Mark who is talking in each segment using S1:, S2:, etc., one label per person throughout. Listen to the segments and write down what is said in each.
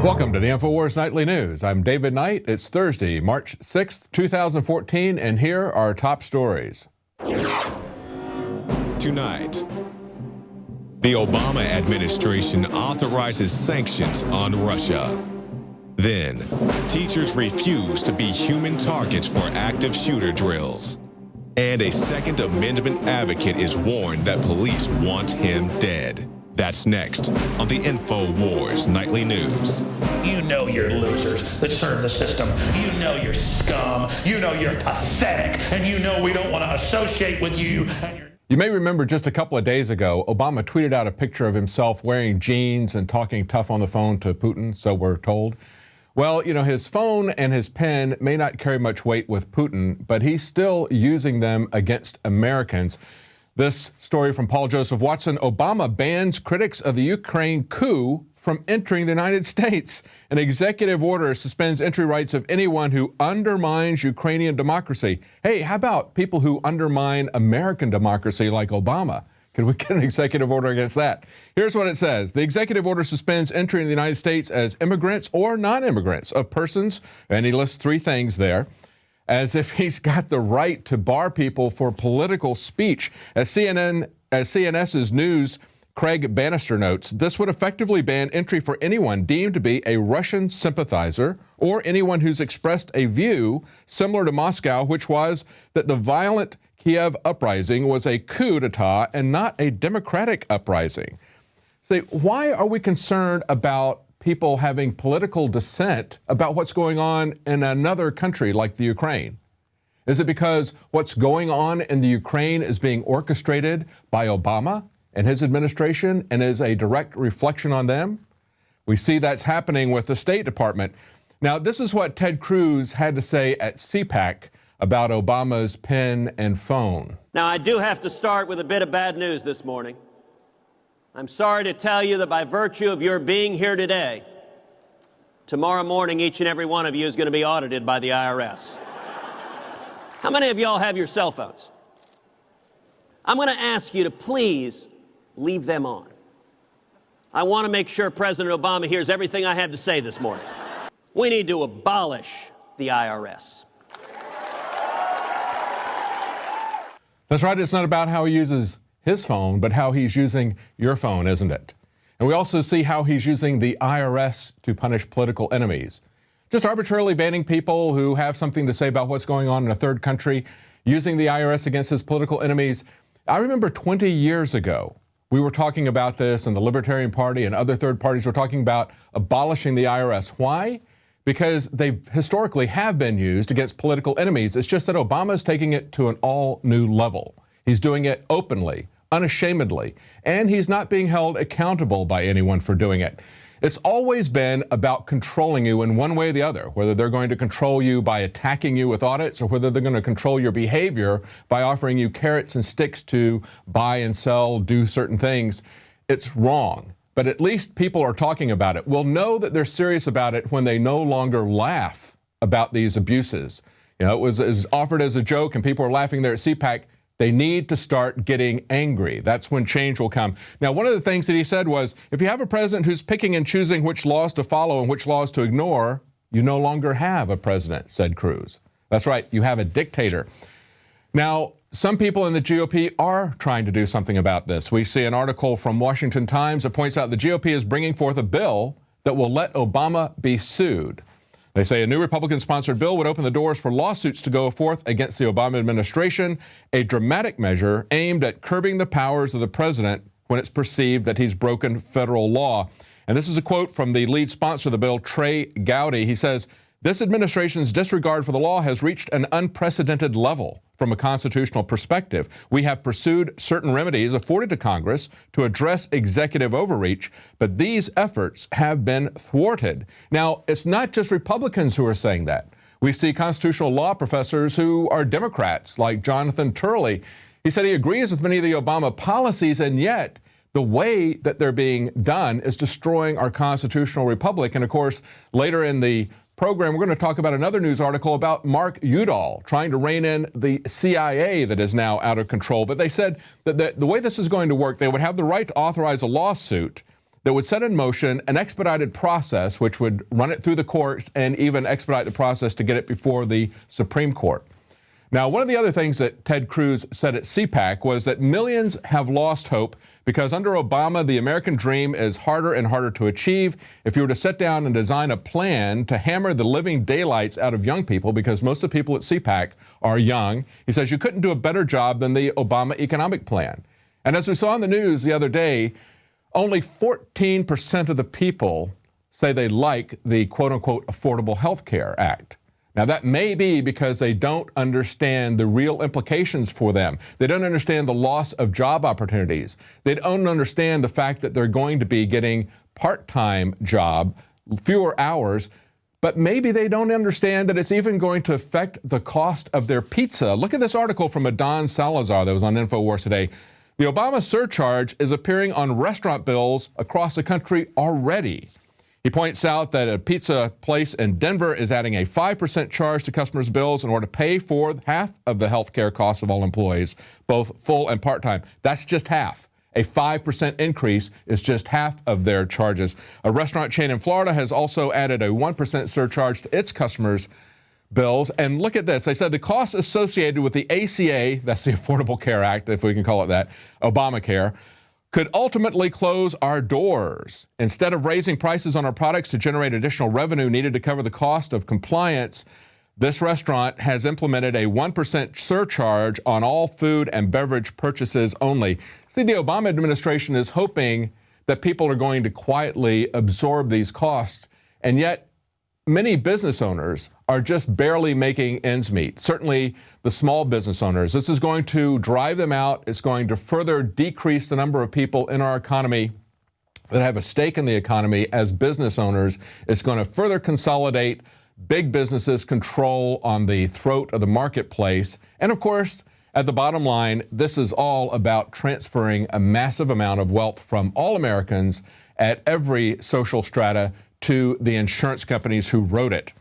S1: Welcome to the Infowars Nightly News. I'm David Knight. It's Thursday, March 6th, 2014, and here are our top stories.
S2: Tonight, the Obama administration authorizes sanctions on Russia. Then, teachers refuse to be human targets for active shooter drills. And a Second Amendment advocate is warned that police want him dead. That's next on the Infowars Nightly News.
S3: You know you're losers that serve the system. You know you're scum. You know you're pathetic. And you know we don't want to associate with you.
S1: You may remember just a couple of days ago, Obama tweeted out a picture of himself wearing jeans and talking tough on the phone to Putin, so we're told. Well, you know, his phone and his pen may not carry much weight with Putin, but he's still using them against Americans. This story from Paul Joseph Watson: Obama bans critics of the Ukraine coup from entering the United States. An executive order suspends entry rights of anyone who undermines Ukrainian democracy. Hey, how about people who undermine American democracy like Obama? Can we get an executive order against that? Here's what it says. The executive order suspends entry in the United States as immigrants or non-immigrants of persons, and he lists three things there, as if he's got the right to bar people for political speech. As CNS's news Craig Bannister notes, this would effectively ban entry for anyone deemed to be a Russian sympathizer or anyone who's expressed a view similar to Moscow, which was that the violent Kiev uprising was a coup d'etat and not a democratic uprising. So why are we concerned about people having political dissent about what's going on in another country like the Ukraine? Is it because what's going on in the Ukraine is being orchestrated by Obama and his administration and is a direct reflection on them? We see that's happening with the State Department. Now, this is what Ted Cruz had to say at C.I.A. about Obama's pen and phone.
S4: Now, I do have to start with a bit of bad news this morning. I'm sorry to tell you that by virtue of your being here today, tomorrow morning each and every one of you is going to be audited by the IRS. How many of y'all have your cell phones? I'm going to ask you to please leave them on. I want to make sure President Obama hears everything I have to say this morning. We need to abolish the IRS.
S1: That's right. It's not about how he uses his phone, but how he's using your phone, isn't it? And we also see how he's using the IRS to punish political enemies. Just arbitrarily banning people who have something to say about what's going on in a third country, using the IRS against his political enemies. I remember 20 years ago, we were talking about this, and the Libertarian Party and other third parties were talking about abolishing the IRS. Why? Because they historically have been used against political enemies. It's just that Obama is taking it to an all new level. He's doing it openly, unashamedly, and he's not being held accountable by anyone for doing it. It's always been about controlling you in one way or the other, whether they're going to control you by attacking you with audits or whether they're going to control your behavior by offering you carrots and sticks to buy and sell, do certain things. It's wrong. But at least people are talking about it. We'll know that they're serious about it when they no longer laugh about these abuses. You know, it was offered as a joke and people are laughing there at CPAC. They need to start getting angry. That's when change will come. Now, one of the things that he said was, if you have a president who's picking and choosing which laws to follow and which laws to ignore, you no longer have a president, said Cruz. That's right, you have a dictator. Now, some people in the GOP are trying to do something about this. We see an article from Washington Times that points out the GOP is bringing forth a bill that will let Obama be sued. They say a new Republican-sponsored bill would open the doors for lawsuits to go forth against the Obama administration, a dramatic measure aimed at curbing the powers of the president when it's perceived that he's broken federal law. And this is a quote from the lead sponsor of the bill, Trey Gowdy. He says, "This administration's disregard for the law has reached an unprecedented level from a constitutional perspective. We have pursued certain remedies afforded to Congress to address executive overreach, but these efforts have been thwarted." Now, it's not just Republicans who are saying that. We see constitutional law professors who are Democrats, like Jonathan Turley. He said he agrees with many of the Obama policies, and yet the way that they're being done is destroying our constitutional republic. And of course, later in the program, we're going to talk about another news article about Mark Udall trying to rein in the C.I.A. that is now out of control. But they said that the way this is going to work, they would have the right to authorize a lawsuit that would set in motion an expedited process which would run it through the courts and even expedite the process to get it before the Supreme Court. Now, one of the other things that Ted Cruz said at C.I.A. was that millions have lost hope because under Obama, the American dream is harder and harder to achieve. If you were to sit down and design a plan to hammer the living daylights out of young people, because most of the people at C.I.A. are young, he says you couldn't do a better job than the Obama economic plan. And as we saw in the news the other day, only 14% of the people say they like the quote-unquote Affordable Health Care Act. Now, that may be because they don't understand the real implications for them. They don't understand the loss of job opportunities. They don't understand the fact that they're going to be getting part-time job, fewer hours, but maybe they don't understand that it's even going to affect the cost of their pizza. Look at this article from Adon Salazar that was on Infowars today. The Obama surcharge is appearing on restaurant bills across the country already. He points out that a pizza place in Denver is adding a 5% charge to customers' bills in order to pay for half of the health care costs of all employees, both full and part-time. That's just half. A 5% increase is just half of their charges. A restaurant chain in Florida has also added a 1% surcharge to its customers' bills. And look at this. They said the costs associated with the ACA, that's the Affordable Care Act, if we can call it that, Obamacare, could ultimately close our doors. Instead of raising prices on our products to generate additional revenue needed to cover the cost of compliance, this restaurant has implemented a 1% surcharge on all food and beverage purchases only. See, the Obama administration is hoping that people are going to quietly absorb these costs, and yet many business owners are just barely making ends meet. Certainly the small business owners. This is going to drive them out. It's going to further decrease the number of people in our economy that have a stake in the economy as business owners. It's going to further consolidate big businesses' control on the throat of the marketplace. And of course, at the bottom line, this is all about transferring a massive amount of wealth from all Americans at every social strata to the insurance companies who wrote it.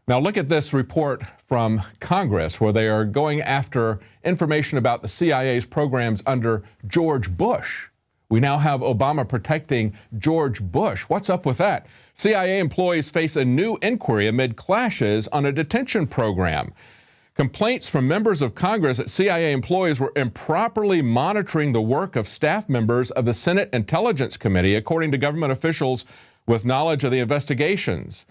S1: Now look at this report from Congress where they are going after information about the CIA's programs under George Bush. We now have Obama protecting George Bush. What's up with that? CIA employees face a new inquiry amid clashes on a detention program. Complaints from members of Congress that CIA employees were improperly monitoring the work of staff members of the Senate Intelligence Committee, according to government officials with knowledge of the investigations.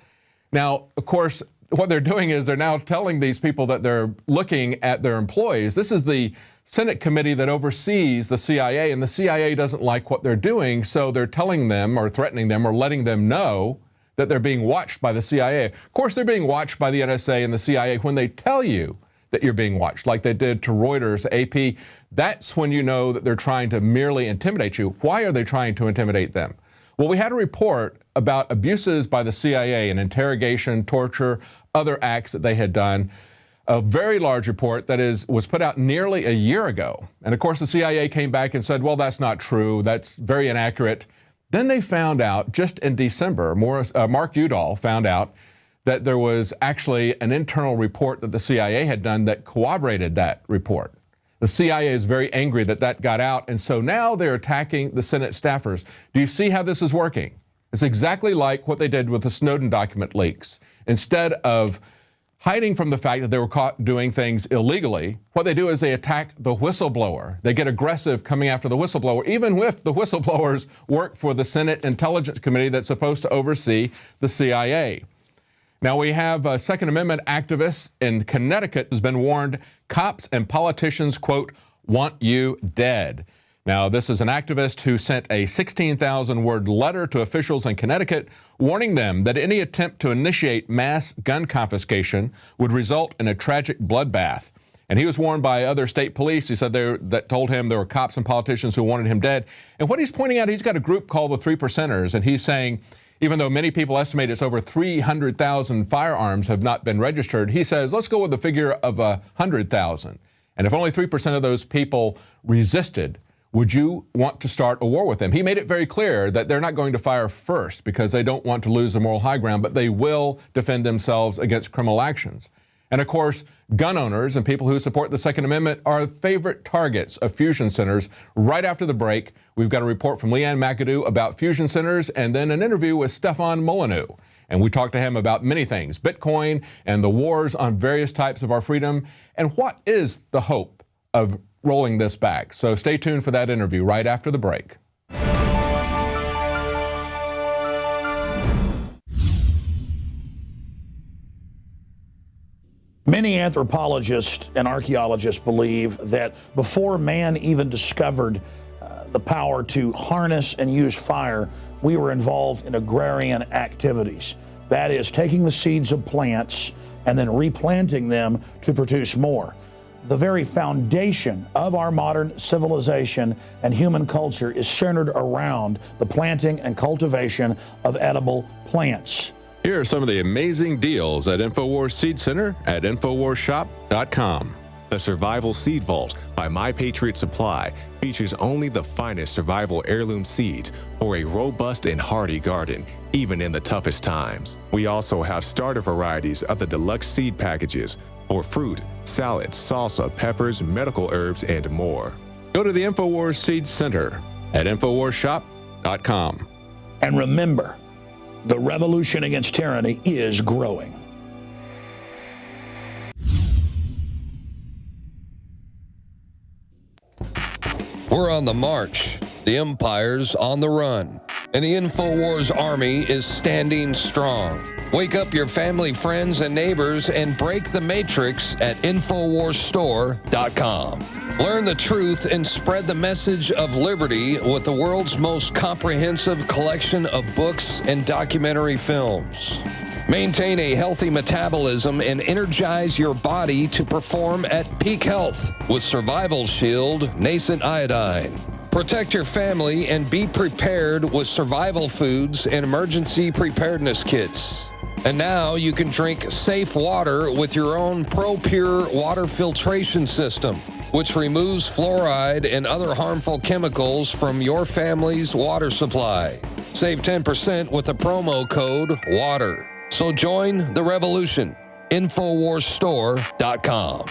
S1: Now, of course, what they're doing is they're now telling these people that they're looking at their employees. This is the Senate committee that oversees the CIA, and the CIA doesn't like what they're doing, so they're telling them or threatening them or letting them know that they're being watched by the CIA. Of course, they're being watched by the NSA and the CIA when they tell you that you're being watched, like they did to Reuters, AP. That's when you know that they're trying to merely intimidate you. Why are they trying to intimidate them? Well, we had a report about abuses by the CIA in interrogation, torture, other acts that they had done. A very large report that was put out nearly a year ago. And of course, the CIA came back and said, well, that's not true. That's very inaccurate. Then they found out just in December, Mark Udall found out that there was actually an internal report that the CIA had done that corroborated that report. The CIA is very angry that that got out, and so now they're attacking the Senate staffers. Do you see how this is working? It's exactly like what they did with the Snowden document leaks. Instead of hiding from the fact that they were caught doing things illegally, what they do is they attack the whistleblower. They get aggressive coming after the whistleblower, even if the whistleblowers work for the Senate Intelligence Committee that's supposed to oversee the CIA. Now, we have a Second Amendment activist in Connecticut has been warned cops and politicians, quote, want you dead. Now, this is an activist who sent a 16,000-word letter to officials in Connecticut warning them that any attempt to initiate mass gun confiscation would result in a tragic bloodbath. And he was warned by other state police. He said that told him there were cops and politicians who wanted him dead. And what he's pointing out, he's got a group called the 3 Percenters, and he's saying, even though many people estimate it's over 300,000 firearms have not been registered, he says, let's go with the figure of 100,000. And if only 3% of those people resisted, would you want to start a war with them? He made it very clear that they're not going to fire first because they don't want to lose the moral high ground, but they will defend themselves against criminal actions. And of course, gun owners and people who support the Second Amendment are favorite targets of fusion centers. Right after the break, we've got a report from Leanne McAdoo about fusion centers and then an interview with Stefan Molyneux. And we talked to him about many things, Bitcoin and the wars on various types of our freedom, and what is the hope of rolling this back. So stay tuned for that interview right after the break.
S3: Many anthropologists and archaeologists believe that before man even discovered the power to harness and use fire, we were involved in agrarian activities. That is, taking the seeds of plants and then replanting them to produce more. The very foundation of our modern civilization and human culture is centered around the planting and cultivation of edible plants.
S1: Here are some of the amazing deals at Infowars Seed Center at InfowarsShop.com.
S2: The Survival Seed Vault by My Patriot Supply features only the finest survival heirloom seeds for a robust and hardy garden, even in the toughest times. We also have starter varieties of the deluxe seed packages for fruit, salad, salsa, peppers, medical herbs, and more.
S1: Go to the Infowars Seed Center at InfowarsShop.com.
S3: And remember, the revolution against tyranny is growing.
S5: We're on the march. The empire's on the run. And the Infowars army is standing strong. Wake up your family, friends, and neighbors and break the matrix at InfowarsStore.com. Learn the truth and spread the message of liberty with the world's most comprehensive collection of books and documentary films. Maintain a healthy metabolism and energize your body to perform at peak health with Survival Shield Nascent Iodine. Protect your family and be prepared with survival foods and emergency preparedness kits. And now you can drink safe water with your own ProPure water filtration system, which removes fluoride and other harmful chemicals from your family's water supply. Save 10% with the promo code WATER. So join the revolution. InfowarsStore.com.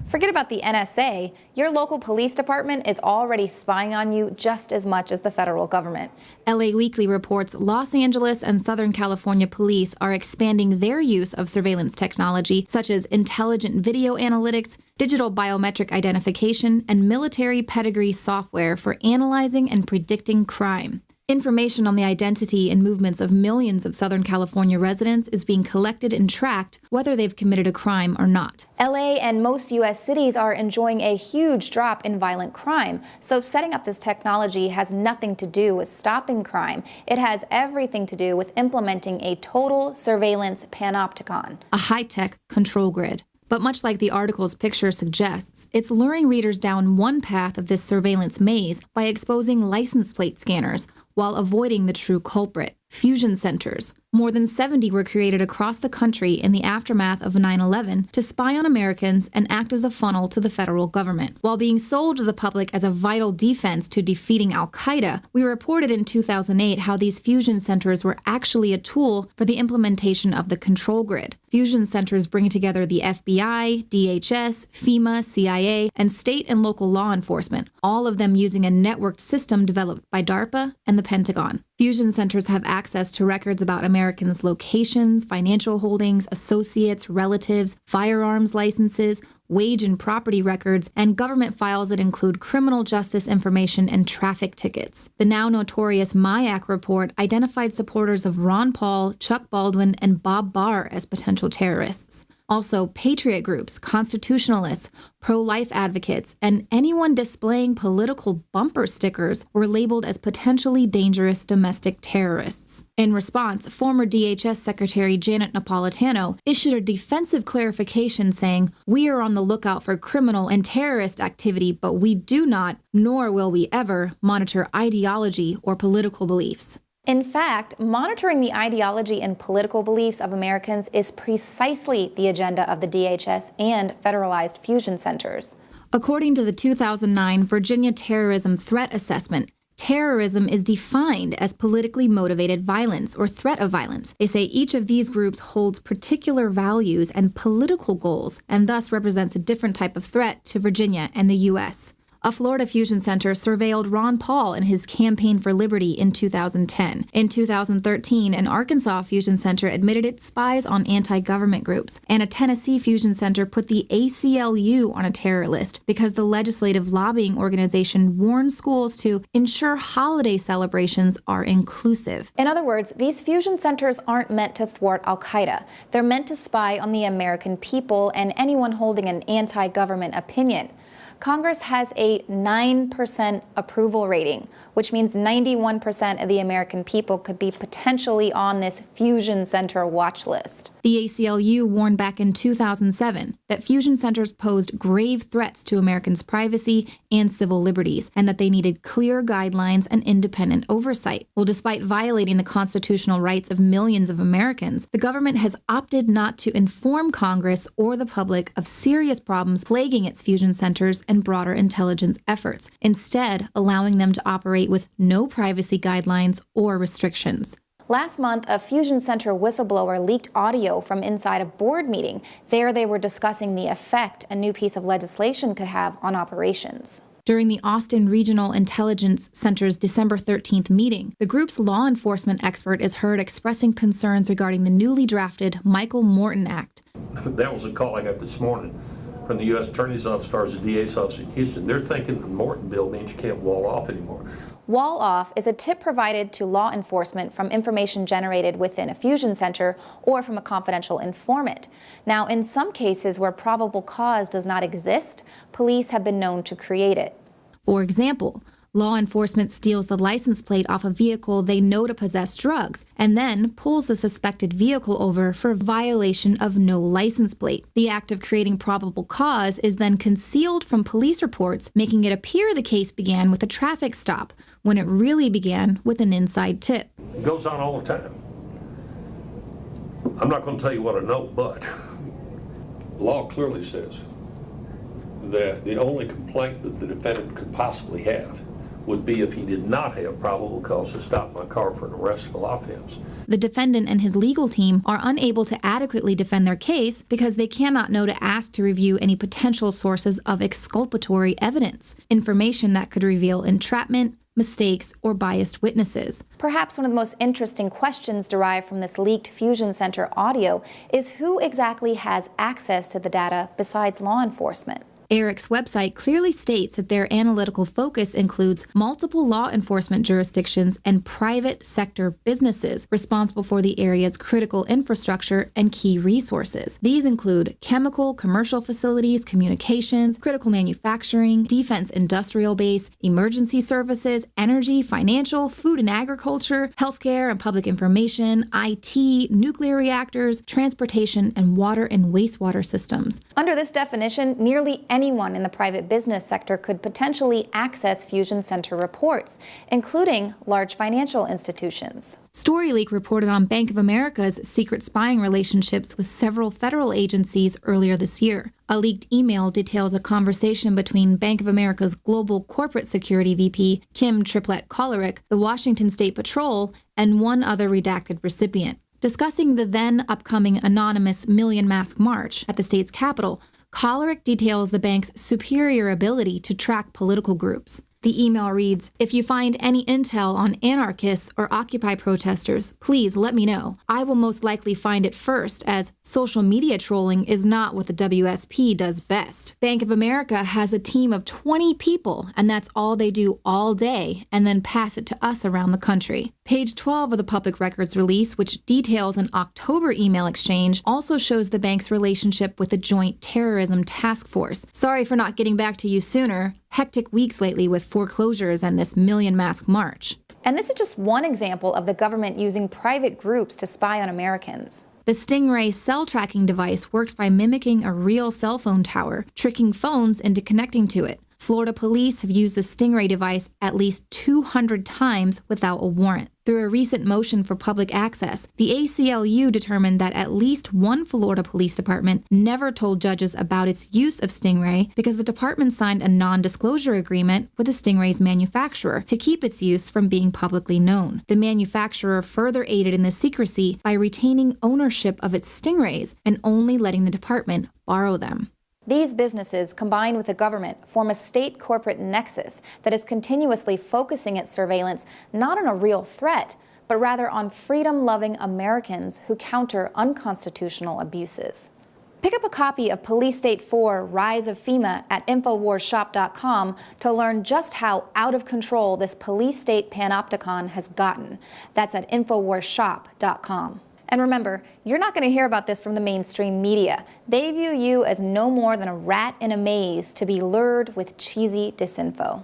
S6: Forget about the NSA. Your local police department is already spying on you just as much as the federal government. LA Weekly reports Los Angeles and Southern California police are expanding their use of surveillance technology, such as intelligent video analytics, digital biometric identification, and military pedigree software for analyzing and predicting crime. Information on the identity and movements of millions of Southern California residents is being collected and tracked, whether they've committed a crime or not. LA and most U.S. cities are enjoying a huge drop in violent crime, so setting up this technology has nothing to do with stopping crime. It has everything to do with implementing a total surveillance panopticon, a high-tech control grid. But much like the article's picture suggests, it's luring readers down one path of this surveillance maze by exposing license plate scanners while avoiding the true culprit, fusion centers. More than 70 were created across the country in the aftermath of 9/11 to spy on Americans and act as a funnel to the federal government. While being sold to the public as a vital defense to defeating Al-Qaeda, we reported in 2008 how these fusion centers were actually a tool for the implementation of the control grid. Fusion centers bring together the FBI, DHS, FEMA, CIA, and state and local law enforcement, all of them using a networked system developed by DARPA and the Pentagon. Fusion centers have access to records about Americans' locations, financial holdings, associates, relatives, firearms licenses, wage and property records, and government files that include criminal justice information and traffic tickets. The now notorious MIAC report identified supporters of Ron Paul, Chuck Baldwin, and Bob Barr as potential terrorists. Also, patriot groups, constitutionalists, pro-life advocates, and anyone displaying political bumper stickers were labeled as potentially dangerous domestic terrorists. In response, former DHS Secretary Janet Napolitano issued a defensive clarification saying, "We are on the lookout for criminal and terrorist activity, but we do not, nor will we ever, monitor ideology or political beliefs." In fact, monitoring the ideology and political beliefs of Americans is precisely the agenda of the DHS and federalized fusion centers. According to the 2009 Virginia Terrorism Threat Assessment, terrorism is defined as politically motivated violence or threat of violence. They say each of these groups holds particular values and political goals and thus represents a different type of threat to Virginia and the U.S. A Florida fusion center surveilled Ron Paul in his campaign for liberty in 2010. In 2013, an Arkansas fusion center admitted it spies on anti-government groups, and a Tennessee fusion center put the ACLU on a terror list because the legislative lobbying organization warned schools to ensure holiday celebrations are inclusive. In other words, these fusion centers aren't meant to thwart al-Qaeda. They're meant to spy on the American people and anyone holding an anti-government opinion. Congress has a 9% approval rating, which means 91% of the American people could be potentially on this fusion center watch list. The ACLU warned back in 2007 that fusion centers posed grave threats to Americans' privacy and civil liberties, and that they needed clear guidelines and independent oversight. Well, despite violating the constitutional rights of millions of Americans, the government has opted not to inform Congress or the public of serious problems plaguing its fusion centers and broader intelligence efforts, instead allowing them to operate with no privacy guidelines or restrictions. Last month, a fusion center whistleblower leaked audio from inside a board meeting. There they were discussing the effect a new piece of legislation could have on operations. During the Austin Regional Intelligence Center's December 13th meeting, the group's law enforcement expert is heard expressing concerns regarding the newly drafted Michael Morton Act.
S7: That was a call I got this morning from the U.S. Attorney's Office as far as the DA's office in Houston. They're thinking the Morton bill means you can't wall off anymore.
S6: Wall off is a tip provided to law enforcement from information generated within a fusion center or from a confidential informant. Now, in some cases where probable cause does not exist, police have been known to create it. For example, law enforcement steals the license plate off a vehicle they know to possess drugs and then pulls the suspected vehicle over for violation of no license plate. The act of creating probable cause is then concealed from police reports, making it appear the case began with a traffic stop, when it really began with an inside tip.
S7: It goes on all the time. I'm not going to tell you what I know, but law clearly says that the only complaint that the defendant could possibly have would be if he did not have probable cause to stop my car for an arrestable offense.
S6: The defendant and his legal team are unable to adequately defend their case because they cannot know to ask to review any potential sources of exculpatory evidence, information that could reveal entrapment, mistakes, or biased witnesses. Perhaps one of the most interesting questions derived from this leaked fusion center audio is who exactly has access to the data besides law enforcement. ERIC's website clearly states that their analytical focus includes multiple law enforcement jurisdictions and private sector businesses responsible for the area's critical infrastructure and key resources. These include chemical, commercial facilities, communications, critical manufacturing, defense industrial base, emergency services, energy, financial, food and agriculture, healthcare and public information, IT, nuclear reactors, transportation, and water and wastewater systems. Under this definition, nearly anyone in the private business sector could potentially access fusion center reports, including large financial institutions. StoryLeak reported on Bank of America's secret spying relationships with several federal agencies earlier this year. A leaked email details a conversation between Bank of America's global corporate security VP, Kim Triplett-Colerick, the Washington State Patrol, and one other redacted recipient. Discussing the then upcoming anonymous Million Mask March at the state's capital, Colerick details the bank's superior ability to track political groups. The email reads, "If you find any intel on anarchists or Occupy protesters, please let me know. I will most likely find it first, as social media trolling is not what the WSP does best. Bank of America has a team of 20 people, and that's all they do all day, and then pass it to us around the country." Page 12 of the public records release, which details an October email exchange, also shows the bank's relationship with the Joint Terrorism Task Force. Sorry for not getting back to you sooner. Hectic weeks lately with foreclosures and this Million Mask March. And this is just one example of the government using private groups to spy on Americans. The Stingray cell tracking device works by mimicking a real cell phone tower, tricking phones into connecting to it. Florida police have used the Stingray device at least 200 times without a warrant. Through a recent motion for public access, the ACLU determined that at least one Florida police department never told judges about its use of Stingray because the department signed a non-disclosure agreement with the Stingray's manufacturer to keep its use from being publicly known. The manufacturer further aided in the secrecy by retaining ownership of its Stingrays and only letting the department borrow them. These businesses, combined with the government, form a state corporate nexus that is continuously focusing its surveillance not on a real threat, but rather on freedom-loving Americans who counter unconstitutional abuses. Pick up a copy of Police State 4: Rise of FEMA at InfoWarsShop.com to learn just how out of control this police state panopticon has gotten. That's at InfoWarsShop.com. And remember, you're not going to hear about this from the mainstream media. They view you as no more than a rat in a maze to be lured with cheesy disinfo.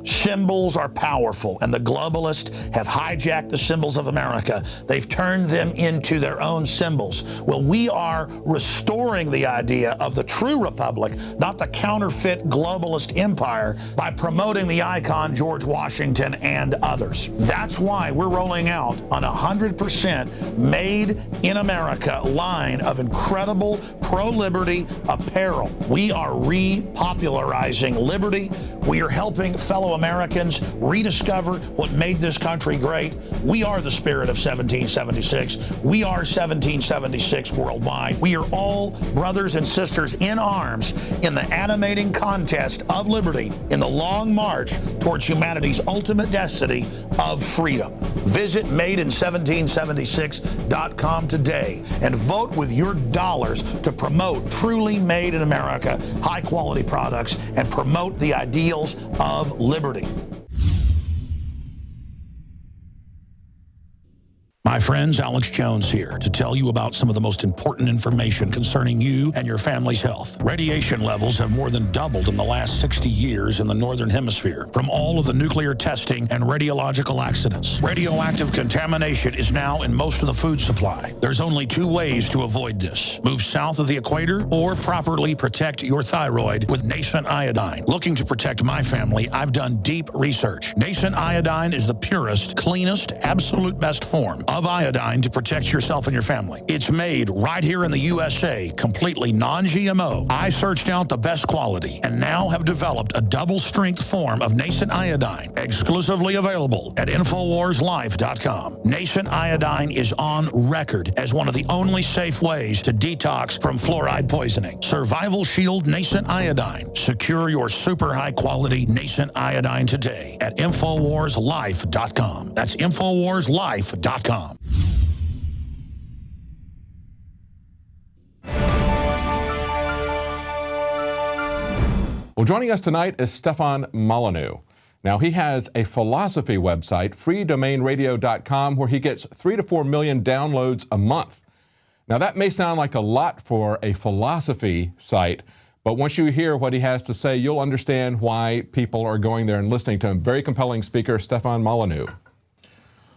S3: Symbols are powerful, and the globalists have hijacked the symbols of America. They've turned them into their own symbols. Well, we are restoring the idea of the true republic, not the counterfeit globalist empire, by promoting the icon George Washington and others. That's why we're rolling out an 100% made in America line of incredible pro-liberty apparel. We are repopularizing liberty. We are helping fellow Americans rediscover what made this country great. We are the spirit of 1776. We are 1776 worldwide. We are all brothers and sisters in arms in the animating contest of liberty in the long march towards humanity's ultimate destiny of freedom. Visit madein1776.com today and vote with your dollars to promote truly made in America, high-quality products, and promote the ideals of liberty. My friends, Alex Jones here to tell you about some of the most important information concerning you and your family's health. Radiation levels have more than doubled in the last 60 years in the Northern Hemisphere from all of the nuclear testing and radiological accidents. Radioactive contamination is now in most of the food supply. There's only two ways to avoid this. Move south of the equator or properly protect your thyroid with nascent iodine. Looking to protect my family, I've done deep research. Nascent iodine is the purest, cleanest, absolute best form of iodine to protect yourself and your family. It's made right here in the USA, completely non-GMO. I searched out the best quality and now have developed a double-strength form of nascent iodine, exclusively available at InfoWarsLife.com. Nascent iodine is on record as one of the only safe ways to detox from fluoride poisoning. Survival Shield Nascent Iodine. Secure your super high-quality nascent iodine today at InfoWarsLife.com. That's InfoWarsLife.com.
S1: Well, joining us tonight is Stefan Molyneux. Now, he has a philosophy website, freedomainradio.com, where he gets 3 to 4 million downloads a month. Now, that may sound like a lot for a philosophy site, but once you hear what he has to say, you'll understand why people are going there and listening to him. Very compelling speaker, Stefan Molyneux.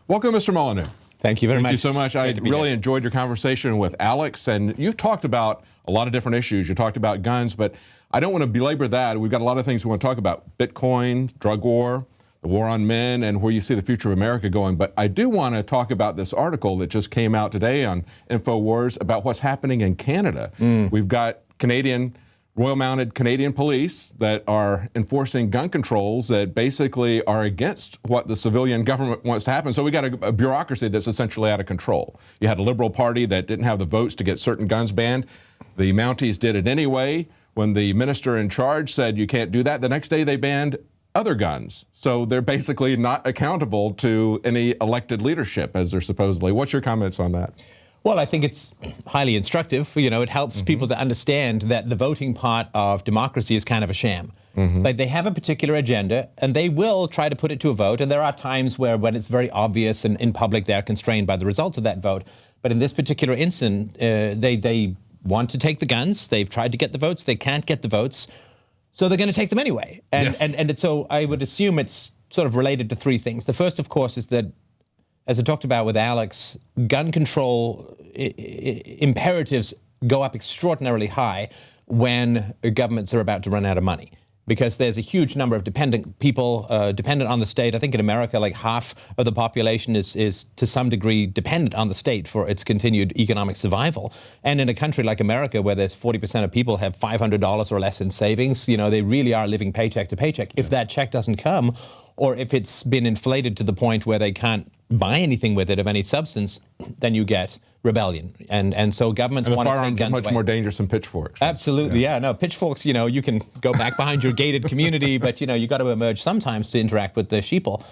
S1: Welcome, Mr. Molyneux.
S8: Thank you very much.
S1: Thank you so much. I really enjoyed your conversation with Alex, and you've talked about a lot of different issues. You talked about guns, but I don't want to belabor that. We've got a lot of things we want to talk about. Bitcoin, drug war, the war on men, and where you see the future of America going. But I do want to talk about this article that just came out today on Infowars about what's happening in Canada. We've got Royal Mounted Canadian police that are enforcing gun controls that basically are against what the civilian government wants to happen. So we got a bureaucracy that's essentially out of control. You had a Liberal Party that didn't have the votes to get certain guns banned. The Mounties did it anyway. When the minister in charge said you can't do that, the next day they banned other guns. So they're basically not accountable to any elected leadership as they're supposedly. What's your comments on that?
S8: Well, I think it's highly instructive. You know, it helps people to understand that the voting part of democracy is kind of a sham. Like they have a particular agenda and they will try to put it to a vote. And there are times when it's very obvious and in public they're constrained by the results of that vote. But in this particular instance, they want to take the guns. They've tried to get the votes. They can't get the votes. So they're going to take them anyway. And,
S1: Yes.
S8: and so I would assume it's sort of related to three things. The first, of course, is that, as I talked about with Alex, gun control imperatives go up extraordinarily high when governments are about to run out of money. Because there's a huge number of dependent people, dependent on the state. I think in America, like half of the population is to some degree dependent on the state for its continued economic survival. And in a country like America, where there's 40% of people have $500 or less in savings, you know, they really are living paycheck to paycheck. If that check doesn't come, or if it's been inflated to the point where they can't buy anything with it of any substance, then you get rebellion. And so governments want to take
S1: Firearms are
S8: guns
S1: much
S8: away.
S1: more dangerous than pitchforks.
S8: Absolutely, yeah. No, pitchforks, you know, you can go back behind your gated community, but, you know, you got to emerge sometimes to interact with the sheeple.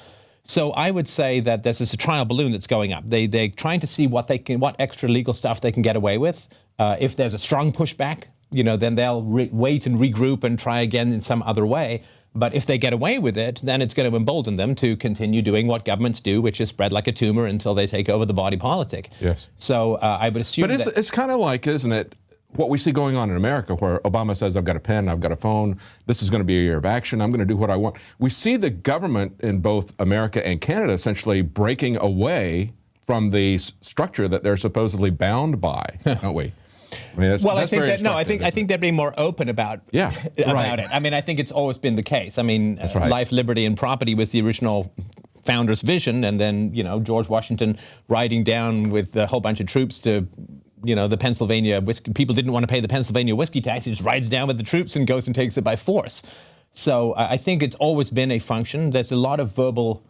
S8: So I would say that this is a trial balloon that's going up. They're trying to see what extra legal stuff they can get away with. If there's a strong pushback, you know, then they'll wait and regroup and try again in some other way. But if they get away with it, then it's going to embolden them to continue doing what governments do, which is spread like a tumor until they take over the body politic.
S1: Yes.
S8: So I would assume
S1: But it's kind of like, isn't it, what we see going on in America, where Obama says, I've got a pen, I've got a phone, this is going to be a year of action, I'm going to do what I want. We see the government in both America and Canada essentially breaking away from the structure that they're supposedly bound by, don't we? I mean,
S8: I think they're being more open about it. I mean, I think it's always been the case. I mean, life, liberty, and property was the original founder's vision, and then, you know, George Washington riding down with a whole bunch of troops to, you know, the Pennsylvania whiskey. People didn't want to pay the Pennsylvania whiskey tax. He just rides down with the troops and goes and takes it by force. So I think it's always been a function. There's a lot of verbal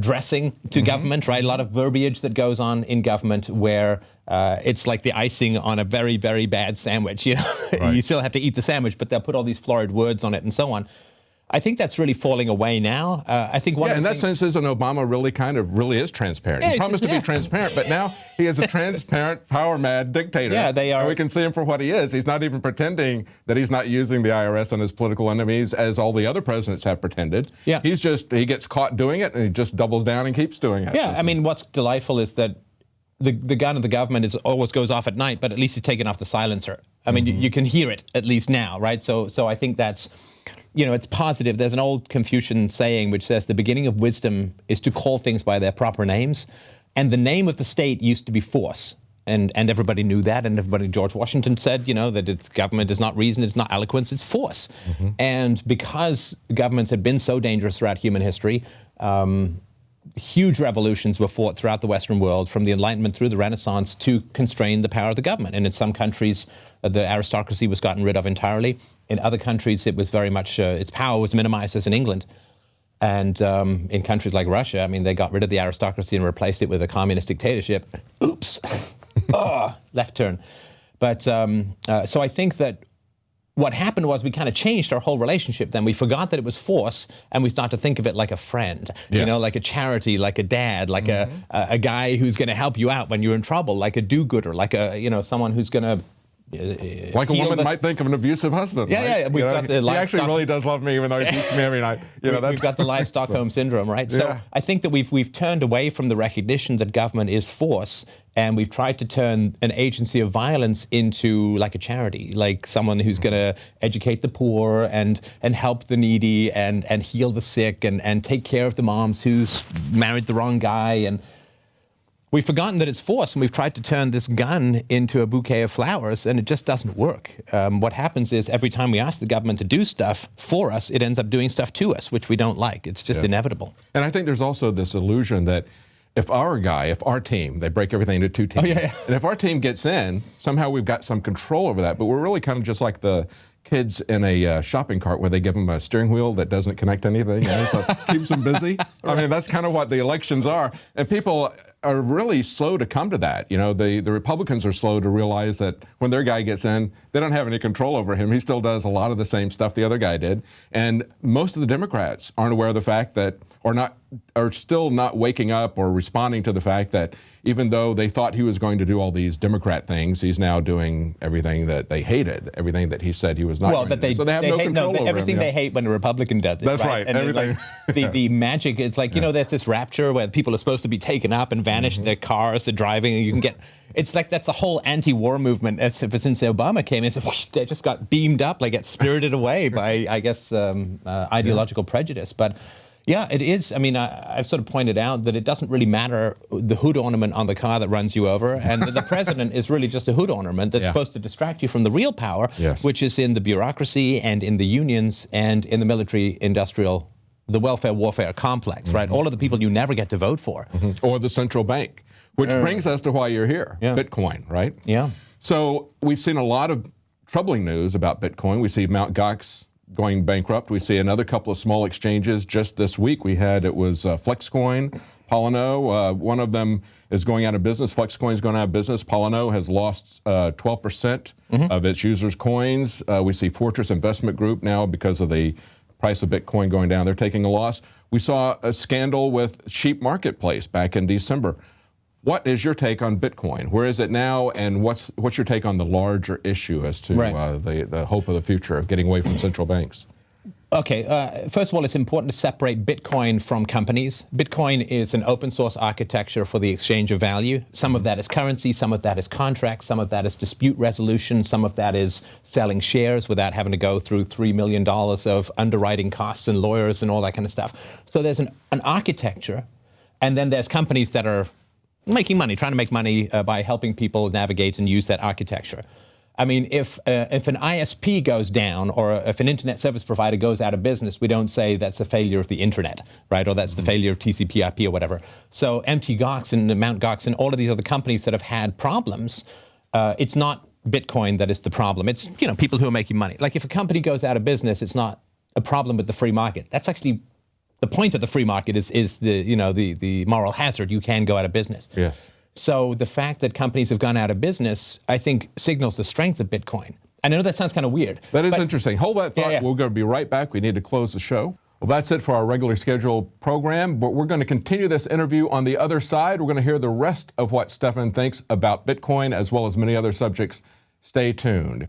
S8: dressing to government, right? A lot of verbiage that goes on in government where it's like the icing on a very, very bad sandwich. You know, you still have to eat the sandwich, but they'll put all these florid words on it and so on. I think that's really falling away now. I think one of the
S1: in that
S8: things,
S1: sense, isn't Obama really is transparent? He promised to be transparent, but now he is a transparent, power-mad dictator.
S8: Yeah, they are.
S1: And we can see him for what he is. He's not even pretending that he's not using the IRS on his political enemies as all the other presidents have pretended.
S8: Yeah.
S1: He gets caught doing it, and he just doubles down and keeps doing it.
S8: Yeah, I mean, what's delightful is that the gun of the government always goes off at night, but at least it's taken off the silencer. I mean, you can hear it at least now, right? So I think that's, you know, it's positive. There's an old Confucian saying which says the beginning of wisdom is to call things by their proper names. And the name of the state used to be force. And everybody knew that. And everybody, George Washington said, you know, that its government is not reason, it's not eloquence, it's force. And because governments had been so dangerous throughout human history, huge revolutions were fought throughout the Western world, from the Enlightenment through the Renaissance, to constrain the power of the government. And in some countries, the aristocracy was gotten rid of entirely. In other countries, it was very much, its power was minimized, as in England. And in countries like Russia, I mean, they got rid of the aristocracy and replaced it with a communist dictatorship. Oops. Left turn. But so I think that what happened was we kind of changed our whole relationship then. We forgot that it was force, and we start to think of it like a friend, you know, like a charity, like a dad, like a guy who's going to help you out when you're in trouble, like a do-gooder, like a, you know, someone who's going to
S1: like a woman might think of an abusive husband.
S8: Yeah. We've got the
S1: he actually really does love me, even though he beats me every night. You know,
S8: we've got the live Stockholm syndrome, right? So I think that we've turned away from the recognition that government is force, and we've tried to turn an agency of violence into like a charity, like someone who's going to educate the poor and help the needy and heal the sick and take care of the moms who's married the wrong guy. And we've forgotten that it's force, and we've tried to turn this gun into a bouquet of flowers, and it just doesn't work. What happens is every time we ask the government to do stuff for us, it ends up doing stuff to us, which we don't like. It's just inevitable.
S1: And I think there's also this illusion that if our team, they break everything into two teams, and if our team gets in, somehow we've got some control over that, but we're really kind of just like the kids in a shopping cart where they give them a steering wheel that doesn't connect to anything, you know, so it keeps them busy. I mean, that's kind of what the elections are. And people are really slow to come to that. You know, the Republicans are slow to realize that when their guy gets in, they don't have any control over him. He still does a lot of the same stuff the other guy did. And most of the Democrats aren't aware of the fact that, are still not waking up or responding to the fact that even though they thought he was going to do all these Democrat things, he's now doing everything that they hated, everything that he said he was not going to do. So they have no control over
S8: everything
S1: him,
S8: they hate when a Republican does it.
S1: That's right.
S8: And
S1: Everything.
S8: like, the magic, it's like, you know, there's this rapture where people are supposed to be taken up and vanish in their cars, they're driving, and you can get It's like that's the whole anti-war movement ever since Obama came in. So whoosh, they just got beamed up, like get spirited away by, I guess, ideological prejudice. But yeah, it is. I mean, I've sort of pointed out that it doesn't really matter the hood ornament on the car that runs you over, and the president is really just a hood ornament that's supposed to distract you from the real power, which is in the bureaucracy and in the unions and in the military-industrial, the welfare warfare complex, right? All of the people you never get to vote for.
S1: Or the central bank, which brings us to why you're here, Bitcoin, right?
S8: Yeah.
S1: So we've seen a lot of troubling news about Bitcoin. We see Mt. Gox going bankrupt. We see another couple of small exchanges just this week. We had, it was Flexcoin, Molyneux. One of them is going out of business. Flexcoin is going out of business. Molyneux has lost 12% of its users' coins. We see Fortress Investment Group now, because of the price of Bitcoin going down, they're taking a loss. We saw a scandal with Sheep Marketplace back in December. What is your take on Bitcoin? Where is it now, and what's your take on the larger issue as to the hope of the future of getting away from central banks?
S8: Okay, first of all, it's important to separate Bitcoin from companies. Bitcoin is an open source architecture for the exchange of value. Some of that is currency, some of that is contracts, some of that is dispute resolution, some of that is selling shares without having to go through $3 million of underwriting costs and lawyers and all that kind of stuff. So there's an architecture, and then there's companies that are making money, trying to make money by helping people navigate and use that architecture. I mean, if an ISP goes down, or if an internet service provider goes out of business, we don't say that's a failure of the internet, right? Or that's the failure of TCP/IP or whatever. So Mt. Gox and Mt. Gox and all of these other companies that have had problems, it's not Bitcoin that is the problem. It's, you know, people who are making money. Like if a company goes out of business, it's not a problem with the free market. That's actually the point of the free market is the, you know, the moral hazard. You can go out of business.
S1: Yes.
S8: So the fact that companies have gone out of business, I think, signals the strength of Bitcoin. And I know that sounds kind of weird.
S1: That is interesting. Hold that thought. We're going to be right back. We need to close the show. Well, that's it for our regularly scheduled program, but we're going to continue this interview on the other side. We're going to hear the rest of what Stefan thinks about Bitcoin, as well as many other subjects. Stay tuned.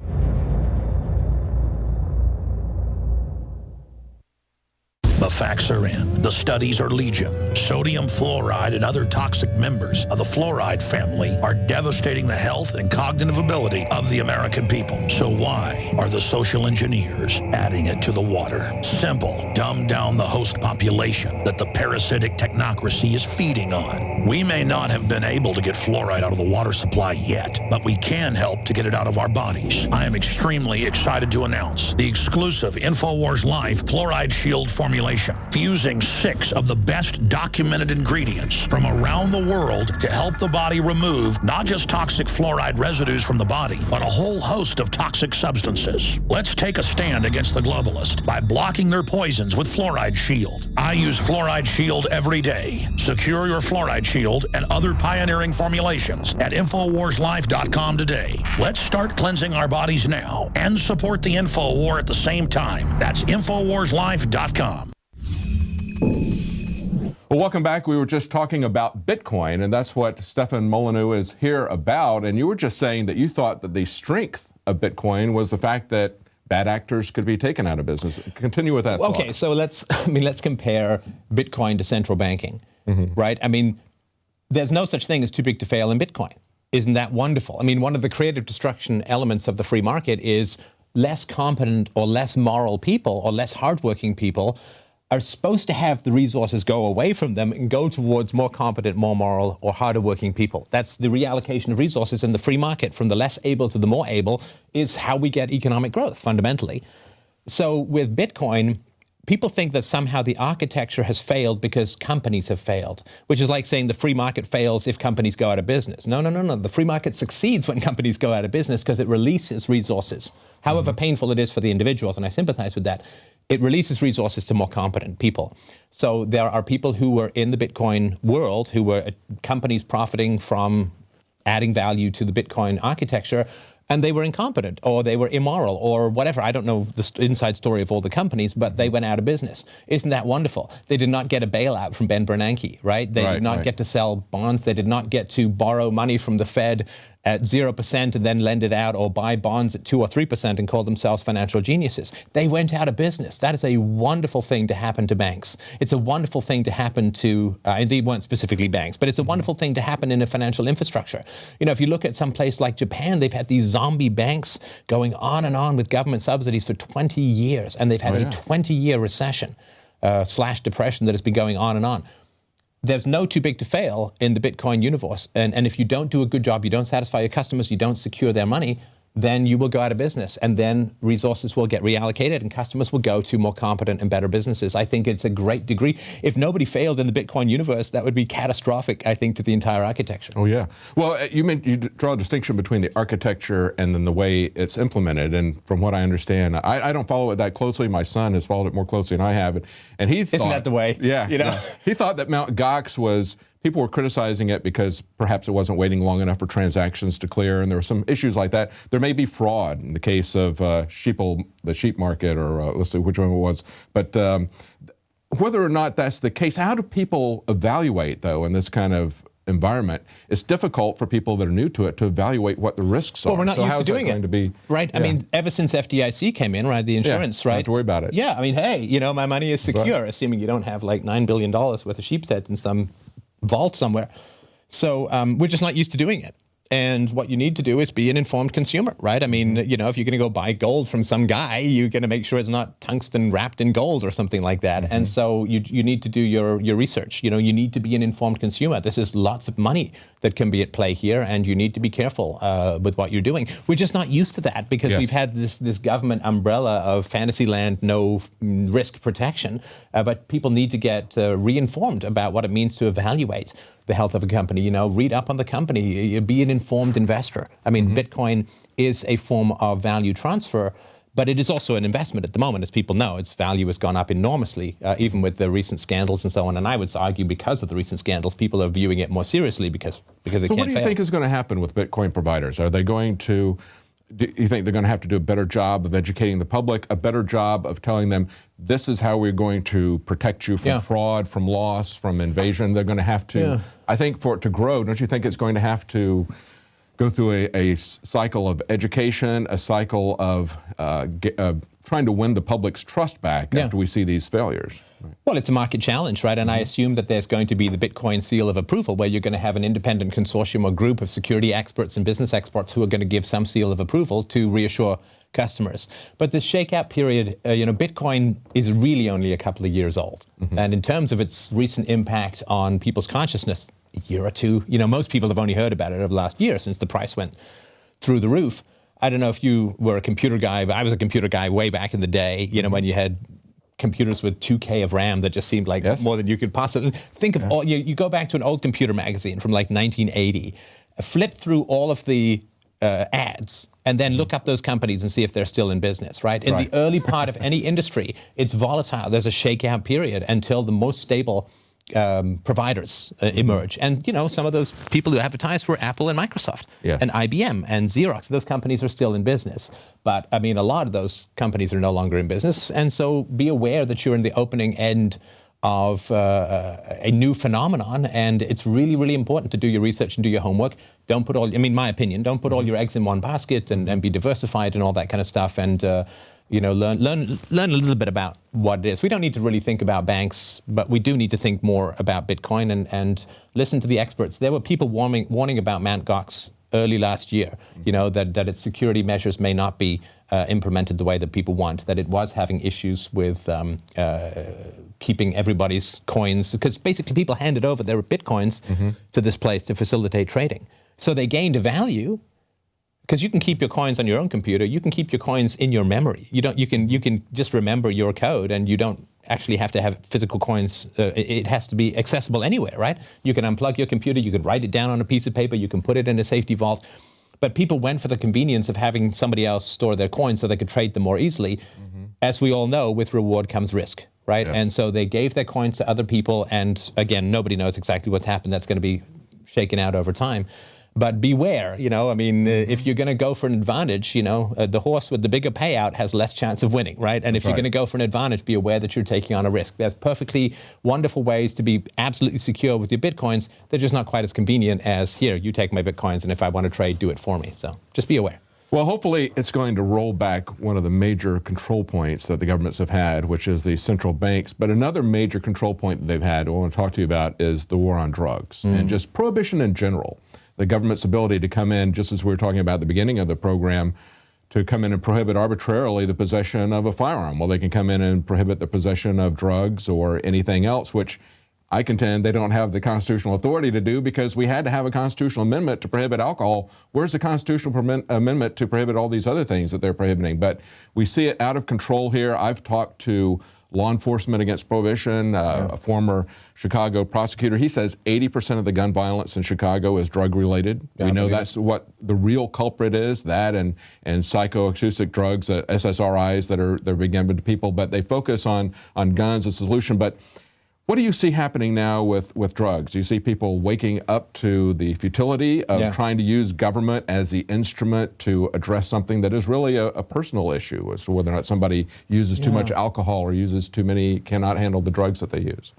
S3: The facts are in. The studies are legion. Sodium fluoride and other toxic members of the fluoride family are devastating the health and cognitive ability of the American people. So why are the social engineers adding it to the water? Simple. Dumb down the host population that the parasitic technocracy is feeding on. We may not have been able to get fluoride out of the water supply yet, but we can help to get it out of our bodies. I am extremely excited to announce the exclusive Infowars Life Fluoride Shield formulation, fusing 6 of the best documented ingredients from around the world to help the body remove not just toxic fluoride residues from the body, but a whole host of toxic substances. Let's take a stand against the globalists by blocking their poisons with Fluoride Shield. I use Fluoride Shield every day. Secure your Fluoride Shield and other pioneering formulations at InfoWarsLife.com today. Let's start cleansing our bodies now and support the Info War at the same time. That's InfoWarsLife.com.
S1: Well, welcome back. We were just talking about Bitcoin, and that's what Stefan Molyneux is here about. And you were just saying that you thought that the strength of Bitcoin was the fact that bad actors could be taken out of business. Continue with that thought.
S8: Okay, so let's compare Bitcoin to central banking, right? I mean, there's no such thing as too big to fail in Bitcoin. Isn't that wonderful? I mean, one of the creative destruction elements of the free market is less competent or less moral people or less hardworking people are supposed to have the resources go away from them and go towards more competent, more moral, or harder working people. That's the reallocation of resources in the free market from the less able to the more able is how we get economic growth, fundamentally. So with Bitcoin, people think that somehow the architecture has failed because companies have failed, which is like saying the free market fails if companies go out of business. No. The free market succeeds when companies go out of business because it releases resources. However painful it is for the individuals, and I sympathize with that, it releases resources to more competent people. So there are people who were in the Bitcoin world, who were companies profiting from adding value to the Bitcoin architecture, and they were incompetent or they were immoral or whatever. I don't know the inside story of all the companies, but they went out of business. Isn't that wonderful? They did not get a bailout from Ben Bernanke, right? They did not get to sell bonds. They did not get to borrow money from the Fed at 0% and then lend it out, or buy bonds at 2 or 3% and call themselves financial geniuses. They went out of business. That is a wonderful thing to happen to banks. It's a wonderful thing to happen to, and they weren't specifically banks, but it's a wonderful thing to happen in a financial infrastructure. You know, if you look at some place like Japan, they've had these zombie banks going on and on with government subsidies for 20 years, and they've had a 20-year recession / depression that has been going on and on. There's no too big to fail in the Bitcoin universe. And if you don't do a good job, you don't satisfy your customers, you don't secure their money, then you will go out of business. And then resources will get reallocated and customers will go to more competent and better businesses. I think it's a great degree. If nobody failed in the Bitcoin universe, that would be catastrophic, I think, to the entire architecture.
S1: Oh, yeah. Well, you draw a distinction between the architecture and then the way it's implemented. And from what I understand, I don't follow it that closely. My son has followed it more closely than I have. And he thought...
S8: Isn't that the way?
S1: Yeah.
S8: You know?
S1: Yeah. He thought that Mt. Gox was... People were criticizing it because perhaps it wasn't waiting long enough for transactions to clear, and there were some issues like that. There may be fraud in the case of the sheep market, or let's see which one it was. But whether or not that's the case, how do people evaluate, though, in this kind of environment? It's difficult for people that are new to it to evaluate what the risks are.
S8: Well, we're not used to doing
S1: it. To be,
S8: right?
S1: Yeah.
S8: I mean, ever since FDIC came in, right, the insurance, right?
S1: Don't have to worry about it.
S8: Yeah, I mean, hey, you know, my money is secure, assuming you don't have like $9 billion worth of sheep's heads in some vault somewhere. So we're just not used to doing it. And what you need to do is be an informed consumer, right? I mean, you know, if you're going to go buy gold from some guy, you're going to make sure it's not tungsten wrapped in gold or something like that. And so you need to do your research. You know, you need to be an informed consumer. This is lots of money that can be at play here, and you need to be careful with what you're doing. We're just not used to that because we've had this government umbrella of fantasyland, no risk protection. But people need to get re-informed about what it means to evaluate the health of a company. You know, read up on the company, be an informed investor. I mean, Bitcoin is a form of value transfer, but it is also an investment at the moment. As people know, its value has gone up enormously, even with the recent scandals and so on. And I would argue because of the recent scandals, people are viewing it more seriously because it can't fail.
S1: So what do you think is going to happen with Bitcoin providers? Are they going to... Do you think they're going to have to do a better job of educating the public, a better job of telling them this is how we're going to protect you from fraud, from loss, from invasion? They're going to have to, I think for it to grow, don't you think it's going to have to go through a cycle of education, a cycle of trying to win the public's trust back after we see these failures?
S8: Well, it's a market challenge, right? And I assume that there's going to be the Bitcoin seal of approval, where you're going to have an independent consortium or group of security experts and business experts who are going to give some seal of approval to reassure customers. But this shakeout period, you know, Bitcoin is really only a couple of years old. And in terms of its recent impact on people's consciousness, a year or two, you know, most people have only heard about it over the last year since the price went through the roof. I don't know if you were a computer guy, but I was a computer guy way back in the day, you know, when you had computers with 2K of RAM that just seemed like more than you could possibly think of. All you go back to an old computer magazine from like 1980, flip through all of the ads, and then look up those companies and see if they're still in business, right? In the early part of any industry, it's volatile. There's a shakeout period until the most stable providers emerge. And, you know, some of those people who advertised were Apple and Microsoft and IBM and Xerox. Those companies are still in business. But, I mean, a lot of those companies are no longer in business. And so be aware that you're in the opening end of a new phenomenon. And it's really, really important to do your research and do your homework. Don't put all, I mean, my opinion, don't put all your eggs in one basket and be diversified and all that kind of stuff. And, you know, learn a little bit about what it is. We don't need to really think about banks, but we do need to think more about Bitcoin and listen to the experts. There were people warning about Mt. Gox early last year, you know, that its security measures may not be implemented the way that people want, that it was having issues with keeping everybody's coins, because basically people handed over their Bitcoins to this place to facilitate trading. So they gained a value, because you can keep your coins on your own computer. You can keep your coins in your memory. You can just remember your code, and you don't actually have to have physical coins. It has to be accessible anywhere, right? You can unplug your computer. You could write it down on a piece of paper. You can put it in a safety vault. But people went for the convenience of having somebody else store their coins so they could trade them more easily. As we all know, with reward comes risk, right? And so they gave their coins to other people. And again, nobody knows exactly what's happened. That's going to be shaken out over time. But beware, I mean, if you're going to go for an advantage, the horse with the bigger payout has less chance of winning, right? And if you're going to go for an advantage, be aware that you're taking on a risk. There's perfectly wonderful ways to be absolutely secure with your Bitcoins. They're just not quite as convenient as, here, you take my Bitcoins, and if I want to trade, do it for me. So just be aware.
S1: Well, hopefully it's going to roll back one of the major control points that the governments have had, which is the central banks. But another major control point that they've had, I want to talk to you about, is the war on drugs and just prohibition in general. The government's ability to come in, just as we were talking about at the beginning of the program, to come in and prohibit arbitrarily the possession of a firearm. Well, they can come in and prohibit the possession of drugs or anything else, which I contend they don't have the constitutional authority to do, because we had to have a constitutional amendment to prohibit alcohol. Where's the constitutional amendment to prohibit all these other things that they're prohibiting? But we see it out of control here. I've talked to law enforcement against prohibition, a former Chicago prosecutor. He says 80% of the gun violence in Chicago is drug-related. We know that's what the real culprit is, that and psychoacoustic drugs, SSRIs that are being given to people. But they focus on guns as a solution. But what do you see happening now with drugs? You see people waking up to the futility of trying to use government as the instrument to address something that is really a personal issue, as to whether or not somebody uses too much alcohol or uses too many, cannot handle the drugs that they use.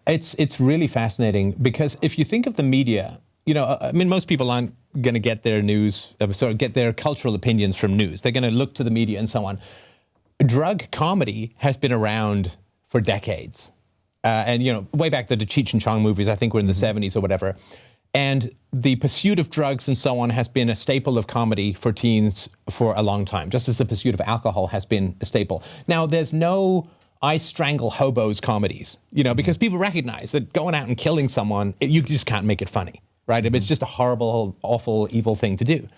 S8: It's really fascinating, because if you think of the media, I mean, most people aren't going to get their news, get their cultural opinions from news. They're going to look to the media and so on. Drug comedy has been around for decades. And, way back the Cheech and Chong movies, I think were in the 70s or whatever. And the pursuit of drugs and so on has been a staple of comedy for teens for a long time, just as the pursuit of alcohol has been a staple. Now, there's no I strangle hobos comedies, because people recognize that going out and killing someone, you just can't make it funny, right? It's just a horrible, awful, evil thing to do.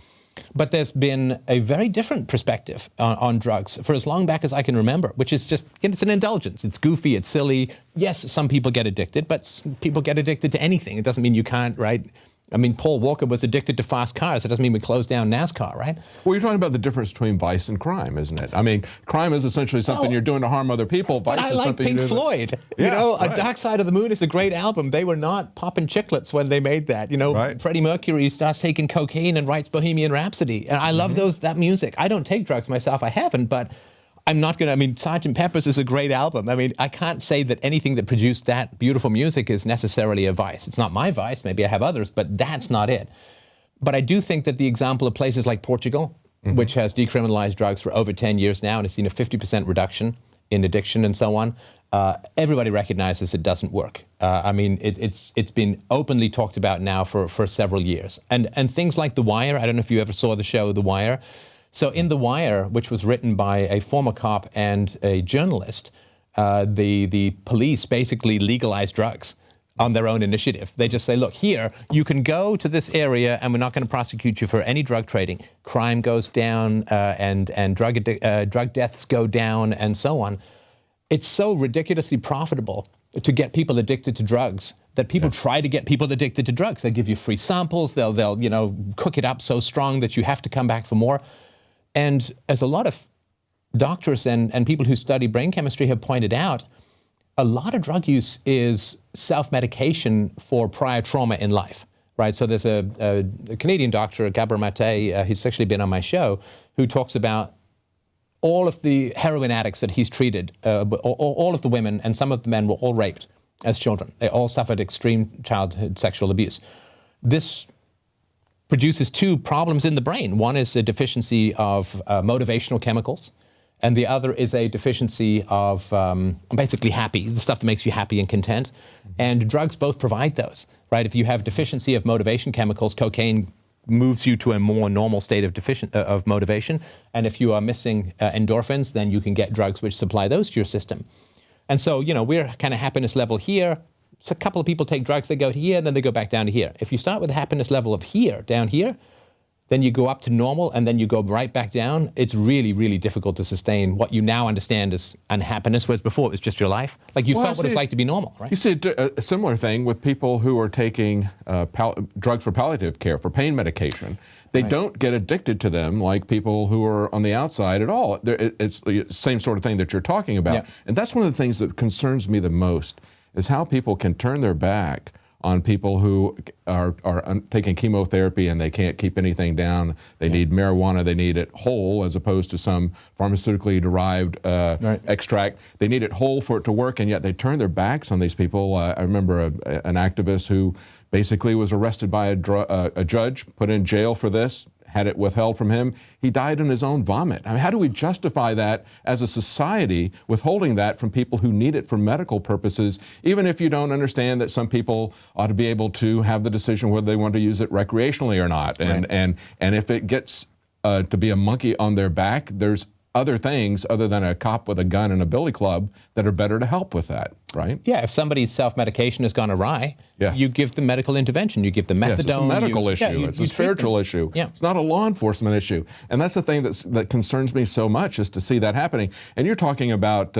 S8: But there's been a very different perspective on drugs for as long back as I can remember, which is just, it's an indulgence. It's goofy, it's silly. Yes, some people get addicted, but people get addicted to anything. It doesn't mean you can't, right? I mean, Paul Walker was addicted to fast cars. It doesn't mean we close down NASCAR, right?
S1: Well, you're talking about the difference between vice and crime, isn't it? I mean, crime is essentially something you're doing to harm other people. Vice
S8: but I
S1: is
S8: like
S1: something
S8: Pink Floyd. A Dark Side of the Moon is a great album. They were not popping chiclets when they made that. Freddie Mercury starts taking cocaine and writes Bohemian Rhapsody. And I love that music. I don't take drugs myself. I haven't, but I'm not going to, Sgt. Pepper's is a great album. I can't say that anything that produced that beautiful music is necessarily a vice. It's not my vice. Maybe I have others, but that's not it. But I do think that the example of places like Portugal, which has decriminalized drugs for over 10 years now and has seen a 50% reduction in addiction and so on, everybody recognizes it doesn't work. It's been openly talked about now for several years. And things like The Wire, I don't know if you ever saw the show The Wire. So in The Wire, which was written by a former cop and a journalist, the police basically legalized drugs on their own initiative. They just say, look, here, you can go to this area and we're not going to prosecute you for any drug trading. Crime goes down and drug deaths go down and so on. It's so ridiculously profitable to get people addicted to drugs that people try to get people addicted to drugs. They give you free samples. They'll cook it up so strong that you have to come back for more. And as a lot of doctors and people who study brain chemistry have pointed out, a lot of drug use is self-medication for prior trauma in life, right? So there's a Canadian doctor, Gabor Mate, he's actually been on my show, who talks about all of the heroin addicts that he's treated, all of the women and some of the men were all raped as children. They all suffered extreme childhood sexual abuse. This produces two problems in the brain. One is a deficiency of motivational chemicals, and the other is a deficiency of basically happy, the stuff that makes you happy and content. And drugs both provide those, right? If you have deficiency of motivation chemicals, cocaine moves you to a more normal state of motivation. And if you are missing endorphins, then you can get drugs which supply those to your system. And so, we're kind of happiness level here. So a couple of people take drugs, they go to here, and then they go back down to here. If you start with the happiness level of here, down here, then you go up to normal, and then you go right back down. It's really, really difficult to sustain what you now understand as unhappiness, whereas before it was just your life. Like you felt what it's like to be normal, right?
S1: You see a similar thing with people who are taking drugs for palliative care, for pain medication. They don't get addicted to them like people who are on the outside at all. It's the same sort of thing that you're talking about. And that's one of the things that concerns me the most, is how people can turn their back on people who are taking chemotherapy and they can't keep anything down. They need marijuana. They need it whole as opposed to some pharmaceutically derived extract. They need it whole for it to work, and yet they turn their backs on these people. I remember an activist who basically was arrested by a judge, put in jail for this, had it withheld from him. He died in his own vomit. I mean, how do we justify that as a society, withholding that from people who need it for medical purposes, even if you don't understand that some people ought to be able to have the decision whether they want to use it recreationally or not. And if it gets to be a monkey on their back, there's other things other than a cop with a gun and a billy club that are better to help with that, right?
S8: Yeah, if somebody's self-medication has gone awry, you give them medical intervention. You give them methadone.
S1: Yes, it's a medical issue. It's a spiritual issue.
S8: Yeah.
S1: It's not a law enforcement issue. And that's the thing that concerns me so much, is to see that happening. And you're talking about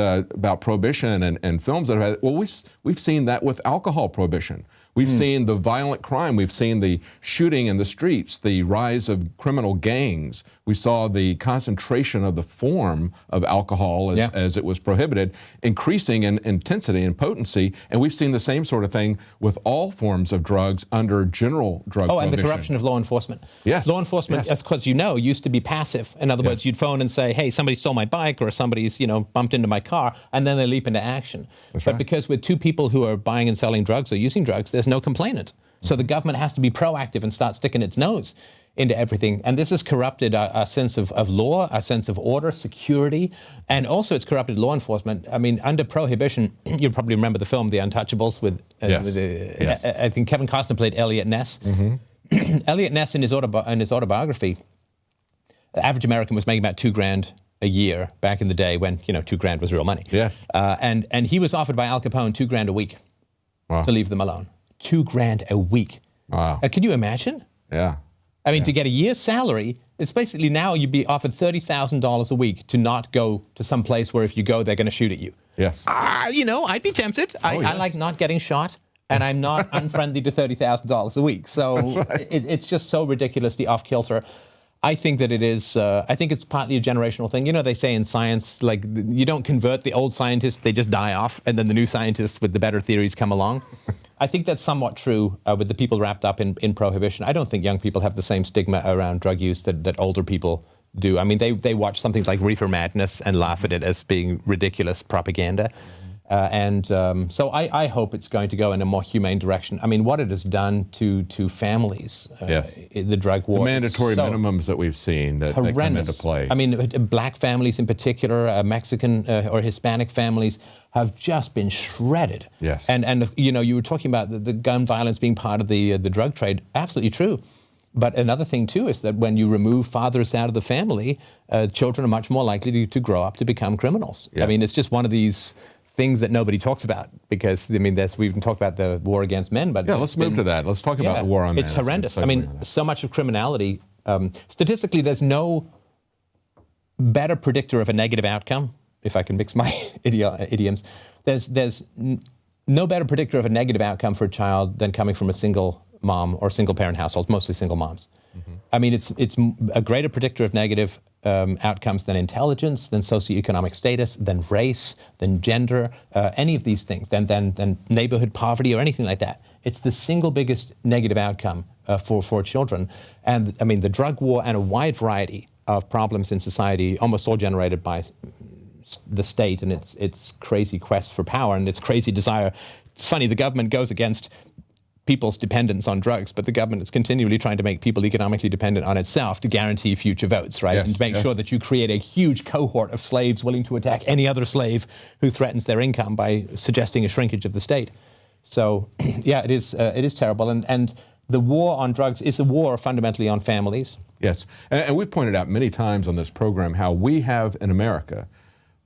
S1: prohibition and films that have had, well, we've seen that with alcohol prohibition. We've seen the violent crime. We've seen the shooting in the streets, the rise of criminal gangs. We saw the concentration of the form of alcohol as it was prohibited, increasing in intensity and potency. And we've seen the same sort of thing with all forms of drugs under general drug prohibition.
S8: And the corruption of law enforcement.
S1: Yes.
S8: Law enforcement, because used to be passive. In other words, you'd phone and say, hey, somebody stole my bike, or somebody's, bumped into my car, and then they leap into action. But because with two people who are buying and selling drugs or using drugs, there's no complainant. So the government has to be proactive and start sticking its nose into everything. And this has corrupted our sense of law, our sense of order, security, and also it's corrupted law enforcement. I mean, under prohibition, you probably remember the film The Untouchables with, I think Kevin Costner played Elliot Ness. Elliot Ness in his autobiography, the average American was making about $2,000 a year back in the day when, $2,000 was real money.
S1: Yes.
S8: And he was offered by Al Capone $2,000 a week to leave them alone. $2,000 a week.
S1: Wow.
S8: Can you imagine?
S1: Yeah.
S8: I mean, to get a year's salary, it's basically now you'd be offered $30,000 a week to not go to some place where if you go, they're going to shoot at you.
S1: Yes.
S8: I'd be tempted. I like not getting shot, and I'm not unfriendly to $30,000 a week. So it's just so ridiculously off kilter. I think that it is, I think it's partly a generational thing. They say in science, like, you don't convert the old scientists, they just die off, and then the new scientists with the better theories come along. I think that's somewhat true with the people wrapped up in prohibition. I don't think young people have the same stigma around drug use that older people do. I mean, they watch something like Reefer Madness and laugh at it as being ridiculous propaganda. So I hope it's going to go in a more humane direction. I mean, what it has done to families, the drug war.
S1: The mandatory minimums that we've seen that come into play. I
S8: mean, black families in particular, Mexican or Hispanic families have just been shredded.
S1: Yes.
S8: And you were talking about the gun violence being part of the drug trade. Absolutely true. But another thing, too, is that when you remove fathers out of the family, children are much more likely to grow up to become criminals.
S1: Yes.
S8: I mean, it's just one of these things that nobody talks about because, I mean, we can talk about the war against men, but...
S1: Yeah, let's move to that. Let's talk about the war on men.
S8: It's horrendous. I mean, so much of criminality, statistically, there's no better predictor of a negative outcome, if I can mix my idioms. There's no better predictor of a negative outcome for a child than coming from a single mom or single parent households, mostly single moms. I mean, it's a greater predictor of negative outcomes than intelligence, than socioeconomic status, than race, than gender, any of these things, than neighborhood poverty or anything like that. It's the single biggest negative outcome for children. And I mean, the drug war and a wide variety of problems in society, almost all generated by the state and its crazy quest for power and its crazy desire. It's funny, the government goes against people's dependence on drugs, but the government is continually trying to make people economically dependent on itself to guarantee future votes, right?
S1: Yes,
S8: and to make sure that you create a huge cohort of slaves willing to attack any other slave who threatens their income by suggesting a shrinkage of the state. So, yeah, it is terrible. And the war on drugs is a war fundamentally on families.
S1: Yes, and we've pointed out many times on this program how we have in America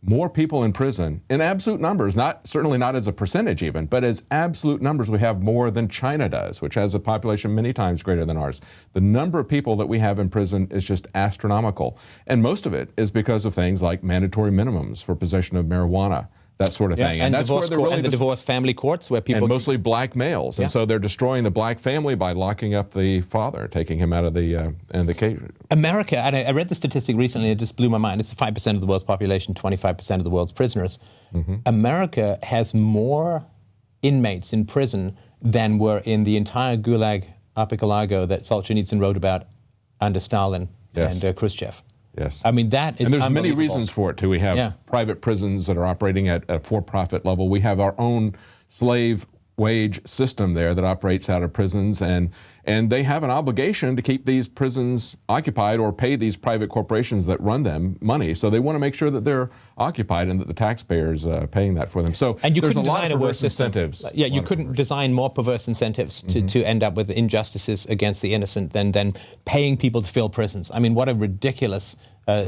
S1: more people in prison in absolute numbers, certainly not as a percentage even, but as absolute numbers, we have more than China does, which has a population many times greater than ours. The number of people that we have in prison is just astronomical. And most of it is because of things like mandatory minimums for possession of marijuana, that sort of thing.
S8: And
S1: that's
S8: divorce
S1: where they're really
S8: the divorce family courts where people...
S1: And mostly black males. And so they're destroying the black family by locking up the father, taking him out of the cage.
S8: America, and I read the statistic recently, it just blew my mind. It's 5% of the world's population, 25% of the world's prisoners. America has more inmates in prison than were in the entire Gulag Archipelago that Solzhenitsyn wrote about under Stalin and Khrushchev.
S1: Yes.
S8: I mean, that is
S1: And there's many
S8: unbelievable.
S1: reasons for it, too. We have private prisons that are operating at a for-profit level. We have our own slave wage system there that operates out of prisons, and they have an obligation to keep these prisons occupied or pay these private corporations that run them money. So they want to make sure that they're occupied and that the taxpayers paying that for them. So
S8: and you
S1: there's
S8: couldn't
S1: a lot
S8: design
S1: of
S8: a worse
S1: perverse
S8: system.
S1: incentives.
S8: Yeah, you couldn't design more perverse incentives to end up with injustices against the innocent than paying people to fill prisons. I mean, what a ridiculous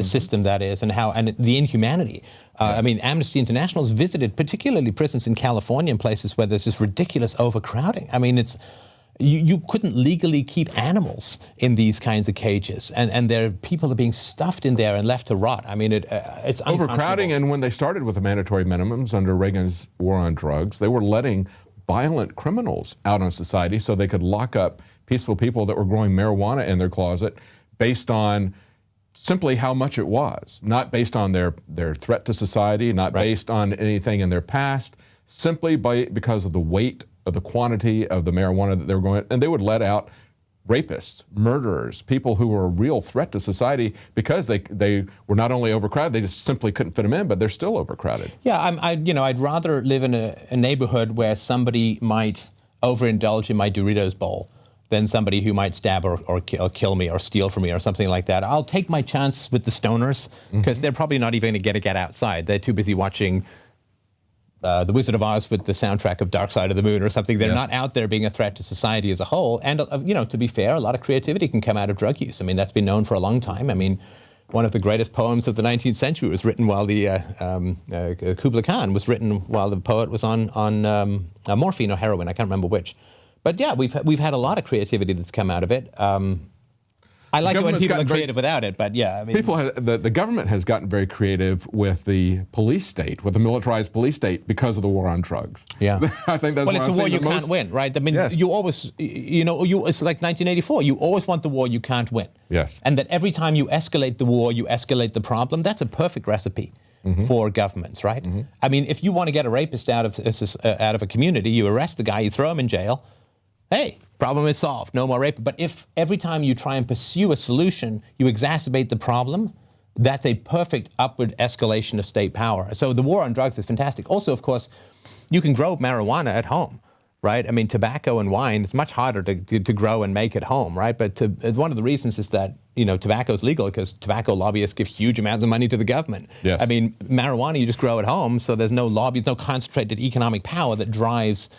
S8: system that is, and the inhumanity. I mean, Amnesty International has visited particularly prisons in California and places where there's this ridiculous overcrowding. I mean, it's you couldn't legally keep animals in these kinds of cages, and people are being stuffed in there and left to rot. I mean, it's
S1: overcrowding. And when they started with the mandatory minimums under Reagan's war on drugs, they were letting violent criminals out on society so they could lock up peaceful people that were growing marijuana in their closet based on simply how much it was, not based on their threat to society, not based on anything in their past, simply because of the weight of the quantity of the marijuana that they were going, and they would let out rapists, murderers, people who were a real threat to society because they were not only overcrowded, they just simply couldn't fit them in, but they're still overcrowded.
S8: Yeah, I'd rather live in a neighborhood where somebody might overindulge in my Doritos bowl than somebody who might stab or kill me or steal from me or something like that. I'll take my chance with the stoners because they're probably not even going to get outside. They're too busy watching The Wizard of Oz with the soundtrack of Dark Side of the Moon or something. They're not out there being a threat to society as a whole. And, to be fair, a lot of creativity can come out of drug use. I mean, that's been known for a long time. I mean, one of the greatest poems of the 19th century was written while Kubla Khan was written while the poet was on morphine or heroin. I can't remember which. But yeah, we've had a lot of creativity that's come out of it. I like it when people are creative without it, but yeah. I mean,
S1: the government has gotten very creative with the police state, with the militarized police state, because of the war on drugs.
S8: Yeah,
S1: I think that's.
S8: Well, it's a war you can't win, right? I mean, you always, it's like 1984. You always want the war you can't win.
S1: Yes.
S8: And that every time you escalate the war, you escalate the problem. That's a perfect recipe for governments, right? I mean, if you want to get a rapist out of a community, you arrest the guy, you throw him in jail. Hey, problem is solved, no more rape. But if every time you try and pursue a solution, you exacerbate the problem, that's a perfect upward escalation of state power. So the war on drugs is fantastic. Also, of course, you can grow marijuana at home, right? I mean, tobacco and wine, it's much harder to grow and make at home, right? But one of the reasons is that, tobacco is legal because tobacco lobbyists give huge amounts of money to the government.
S1: Yes.
S8: I mean, marijuana, you just grow at home, so there's no lobby, there's no concentrated economic power that drives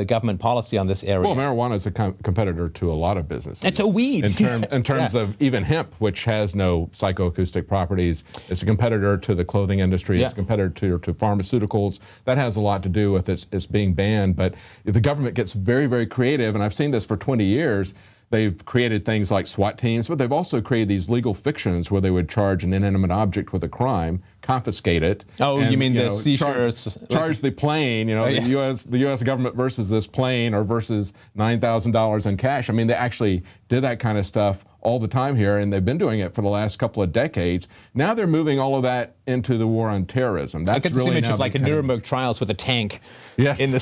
S8: government policy on this area.
S1: Well, marijuana is a competitor to a lot of businesses.
S8: It's a weed.
S1: In terms of even hemp, which has no psychoacoustic properties. It's a competitor to the clothing industry. It's a competitor to pharmaceuticals. That has a lot to do with its being banned. But the government gets very, very creative, and I've seen this for 20 years. They've created things like SWAT teams, but they've also created these legal fictions where they would charge an inanimate object with a crime, confiscate it.
S8: Oh,
S1: and,
S8: you mean the seizures?
S1: Charge the plane, the U.S. government versus this plane or versus $9,000 in cash. I mean, they actually did that kind of stuff all the time here, and they've been doing it for the last couple of decades. Now they're moving all of that into the war on terrorism. That's
S8: I get this
S1: really
S8: image
S1: now
S8: of like a Nuremberg trials with a tank.
S1: Yes.
S8: In the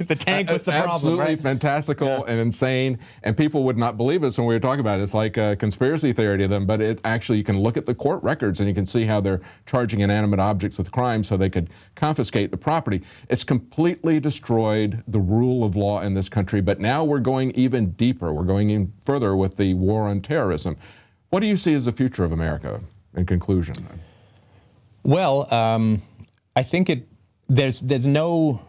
S8: the tank was the problem,
S1: absolutely
S8: right?
S1: fantastical and insane, and people would not believe us when we were talking about it. It's like a conspiracy theory to them, but it actually, you can look at the court records and you can see how they're charging inanimate objects with crimes so they could confiscate the property. It's completely destroyed the rule of law in this country, but now we're going even deeper. We're going even further with the war on terrorism. What do you see as the future of America, in conclusion?
S8: Well, I think there's no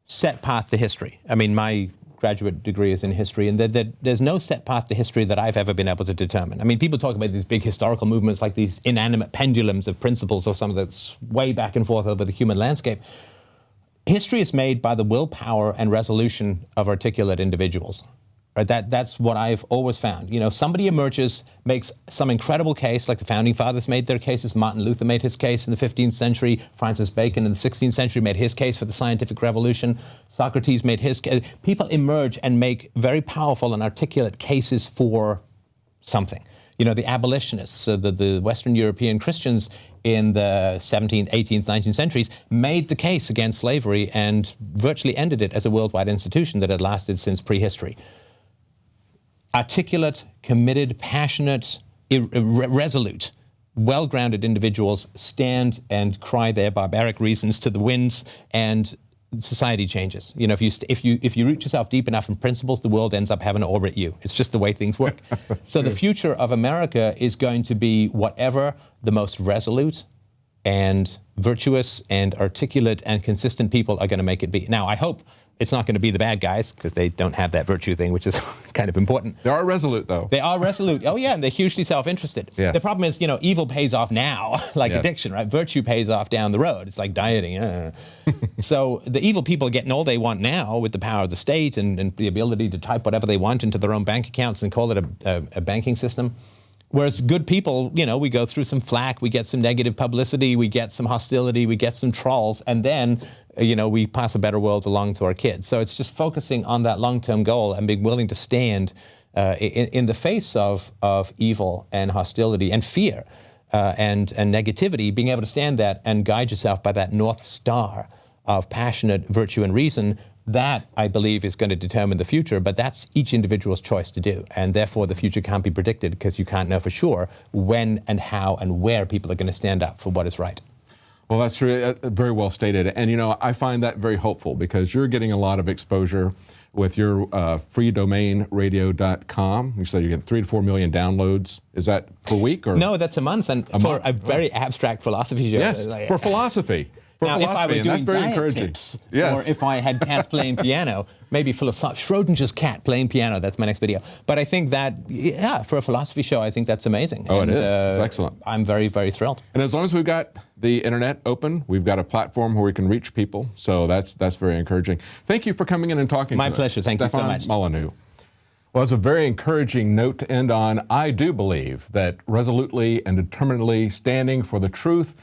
S8: set path to history. I mean, my graduate degree is in history, and there's no set path to history that I've ever been able to determine. I mean, people talk about these big historical movements like these inanimate pendulums of principles or something that's way back and forth over the human landscape. History is made by the willpower and resolution of articulate individuals. Right? That's what I've always found. Somebody emerges, makes some incredible case, like the Founding Fathers made their cases. Martin Luther made his case in the 15th century. Francis Bacon in the 16th century made his case for the scientific revolution. Socrates made his case. People emerge and make very powerful and articulate cases for something. The abolitionists, the Western European Christians in the 17th, 18th, 19th centuries made the case against slavery and virtually ended it as a worldwide institution that had lasted since prehistory. Articulate, committed, passionate, resolute, well-grounded individuals stand and cry their barbaric reasons to the winds, and society changes. You know, if you root yourself deep enough in principles, the world ends up having to orbit you. It's just the way things work. So the future of America is going to be whatever the most resolute and virtuous and articulate and consistent people are going to make it be. Now, I hope it's not going to be the bad guys, because they don't have that virtue thing, which is kind of important.
S1: They are resolute, though.
S8: They are resolute. Oh, yeah, and they're hugely self-interested.
S1: Yes.
S8: The problem is, you know, evil pays off now, like
S1: Yes.
S8: addiction, right? Virtue pays off down the road. It's like dieting. So the evil people are getting all they want now with the power of the state and the ability to type whatever they want into their own bank accounts and call it a banking system. Whereas good people, you know, we go through some flack, we get some negative publicity, we get some hostility, we get some trolls, and then, you know, we pass a better world along to our kids. So it's just focusing on that long-term goal and being willing to stand in the face of evil and hostility and fear and negativity, being able to stand that and guide yourself by that North Star of passionate virtue and reason. That, I believe, is going to determine the future, but that's each individual's choice to do. And therefore, the future can't be predicted, because you can't know for sure when and how and where people are going to stand up for what is right.
S1: Well, that's very well stated. And, you know, I find that very hopeful, because you're getting a lot of exposure with your freedomainradio.com. You said you get 3 to 4 million downloads. Is that per week? Or?
S8: No, that's a month. And for a very abstract philosophy show.
S1: Yes, for philosophy.
S8: Now, if I were doing
S1: that's very
S8: diet
S1: encouraging.
S8: tips,
S1: Yes.
S8: or if I had cats playing piano, maybe Schrodinger's cat playing piano, that's my next video. But I think that, yeah, for a philosophy show, I think that's amazing.
S1: Oh, it is. It's excellent.
S8: I'm very, very thrilled.
S1: And as long as we've got the internet open, we've got a platform where we can reach people. So that's very encouraging. Thank you for coming in and talking to us.
S8: My pleasure. Thank you so
S1: Stefan
S8: much.
S1: Molyneux. Well, it's a very encouraging note to end on. I do believe that resolutely and determinedly standing for the truth,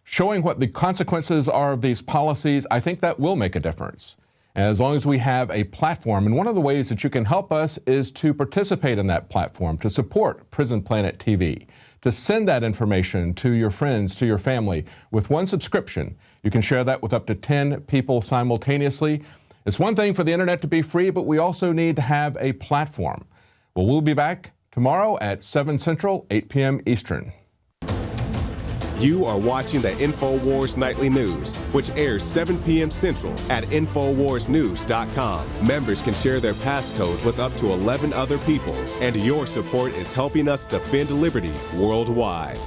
S1: showing what the consequences are of these policies, I think that will make a difference. And as long as we have a platform, and one of the ways that you can help us is to participate in that platform, to support Prison Planet TV, to send that information to your friends, to your family. With one subscription, you can share that with up to 10 people simultaneously. It's one thing for the internet to be free, but we also need to have a platform. Well, we'll be back tomorrow at 7 Central, 8 p.m. Eastern.
S2: You are watching the Infowars Nightly News, which airs 7 p.m. Central at InfoWarsNews.com. Members can share their passcodes with up to 11 other people, and your support is helping us defend liberty worldwide.